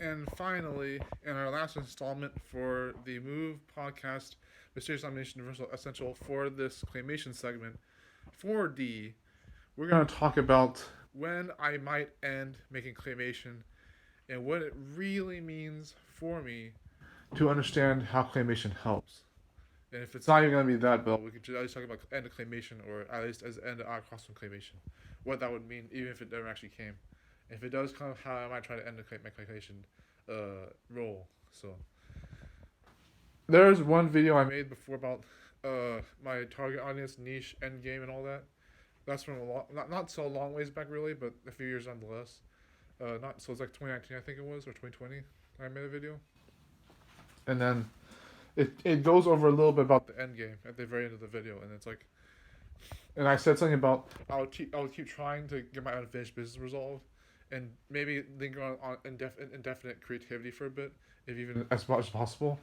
And finally, in our last installment for the M.O.V.E podcast, Mysterious Nomination Universal Essential for this Claymation segment, 4D, we're going to talk about when I might end making Claymation and what it really means for me to understand how Claymation helps. And if it's not even going to be that, but we could just at least talk about end of Claymation, or at least as end of Otto Crosswind Claymation. What that would mean, even if it never actually came. If it does come, how I might try to end my Claymation role. So there's one video I made before about my target audience, niche, end game, and all that. That's from a long, not so long ways back really, but a few years nonetheless. Not so it's like 2019 I think it was, or 2020. I made a video, and then it goes over a little bit about the end game at the very end of the video, and it's like, and I said something about I would keep trying to get my unfinished business resolved, and maybe linger on indefinite creativity for a bit, if even as much as possible,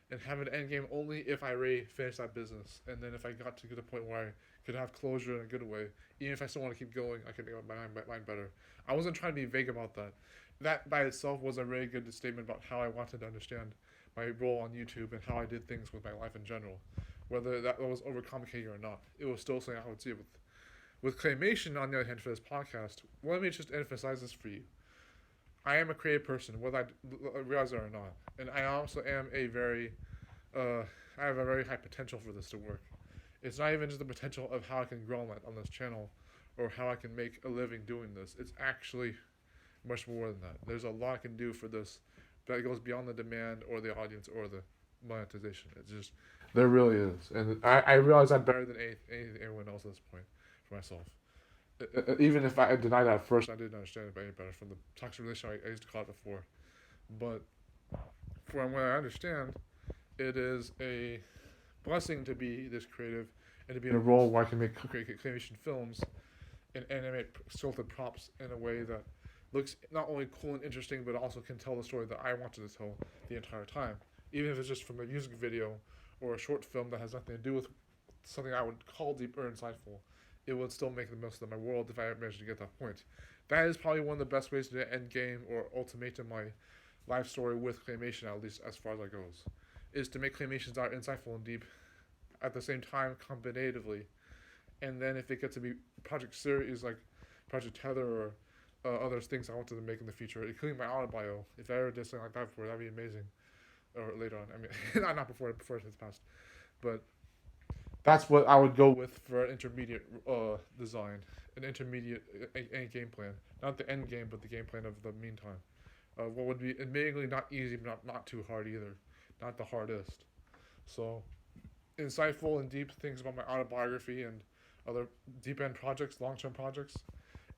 and have an end game only if I already finished that business, and then if I got to the point where I could have closure in a good way, even if I still want to keep going, I could make my mind better. I wasn't trying to be vague about that. That by itself was a very good statement about how I wanted to understand my role on YouTube and how I did things with my life in general. Whether that was overcomplicated or not, it was still something I would see with Claymation. On the other hand, for this podcast, let me just emphasize this for you. I am a creative person, whether I realize it or not, and I also am I have a very high potential for this to work. It's not even just the potential of how I can grow on this channel, or how I can make a living doing this. It's actually much more than that. There's a lot I can do for this that goes beyond the demand or the audience or the monetization. It's just, there really is, and I realize I'm better than anyone else at this point for myself. Even if I denied that at first, I didn't understand it any better from the toxic relationship I used to call it before. But from what I understand, it is a blessing to be this creative and to be in a role where I can make claymation films and animate sculpted props in a way that looks not only cool and interesting, but also can tell the story that I wanted to tell the entire time. Even if it's just from a music video or a short film that has nothing to do with something I would call deep or insightful, it would still make the most of my world if I managed to get that point. That is probably one of the best ways to end game or ultimatum my life story with claymation, at least as far as that goes, is to make claymations that are insightful and deep at the same time combinatively. And then if it gets to be project series like Project Tether or other things I wanted to make in the future, including my autobio, if I ever did something like that before, that'd be amazing. Or later on, I mean, not before it's past, but that's what I would go with for an intermediate design, an intermediate game plan, not the end game, but the game plan of the meantime. What would be admittedly not easy, but not too hard either, not the hardest. So, insightful and deep things about my autobiography and other deep end projects, long term projects.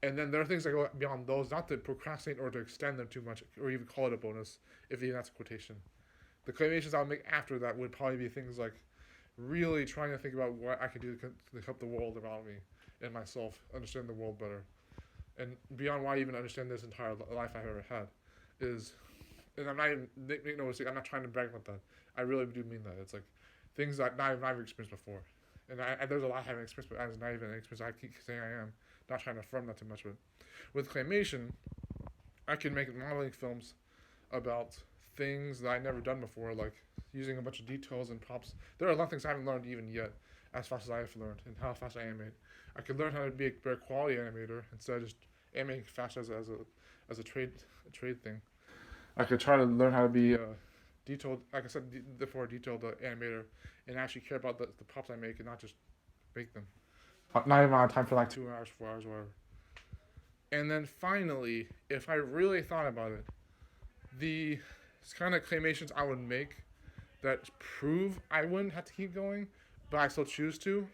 And then there are things that go beyond those, not to procrastinate or to extend them too much, or even call it a bonus, if even that's a quotation. The claymations I'll make after that would probably be things like really trying to think about what I could do to help the world around me and myself understand the world better. And beyond why I even understand this entire life I've ever had is, and I'm not even, make no mistake, I'm not trying to brag about that. I really do mean that. It's like things that I've never experienced before. And there's a lot I haven't experienced, but as not even an experience I keep saying I am. Not trying to affirm that too much, but with claymation, I can make modeling films about things that I've never done before, like using a bunch of details and props. There are a lot of things I haven't learned even yet, as fast as I have learned, and how fast I animate. I could learn how to be a better quality animator instead of just animating fast as a trade thing. I could try to learn how to be detailed, like I said before, detailed animator, and actually care about the props I make and not just make them. Not even on time for like 2 hours, 4 hours, whatever. And then finally, if I really thought about it, the kind of claymations I would make that prove I wouldn't have to keep going, but I still choose to,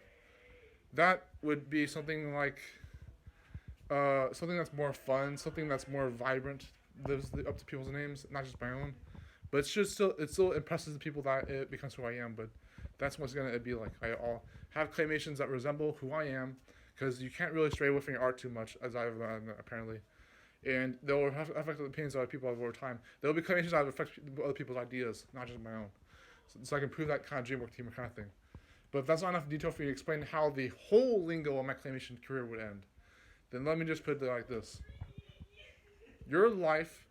that would be something like something that's more fun, something that's more vibrant, lives up to people's names, not just my own. But it still impresses the people that it becomes who I am. But that's what's gonna be like. I'll have claymations that resemble who I am, because you can't really stray away from your art too much, as I've learned apparently. And they'll affect the opinions of other people over time. There'll be claymations that affect other people's ideas, not just my own. So I can prove that kind of DreamWorks team kind of thing. But if that's not enough detail for you to explain how the whole lingo of my claymation career would end, then let me just put it like this: your life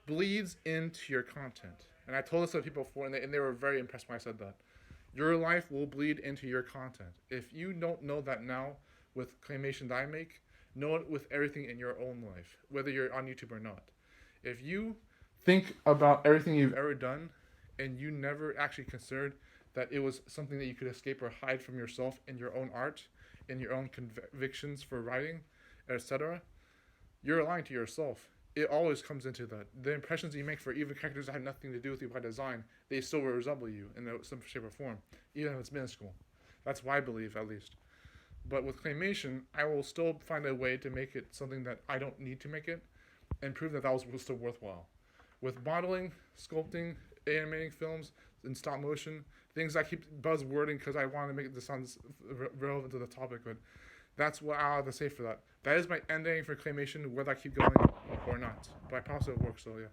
bleeds into your content. And I told this to people before, and they were very impressed when I said that. Your life will bleed into your content. If you don't know that now with claymation that I make, know it with everything in your own life, whether you're on YouTube or not. If you think about everything you've ever done and you never actually considered that it was something that you could escape or hide from yourself in your own art, in your own convictions for writing, etc., you're lying to yourself. It always comes into that. The impressions you make for even characters that have nothing to do with you by design, they still resemble you in some shape or form, even if it's minuscule. That's what I believe, at least. But with claymation, I will still find a way to make it something that I don't need to make it, and prove that was still worthwhile. With modeling, sculpting, animating films, and stop motion, things I keep buzzwording because I want to make this sound relevant to the topic, but that's what I have to say for that. That is my ending for claymation, whether I keep going or not. But I promise it works, so yeah.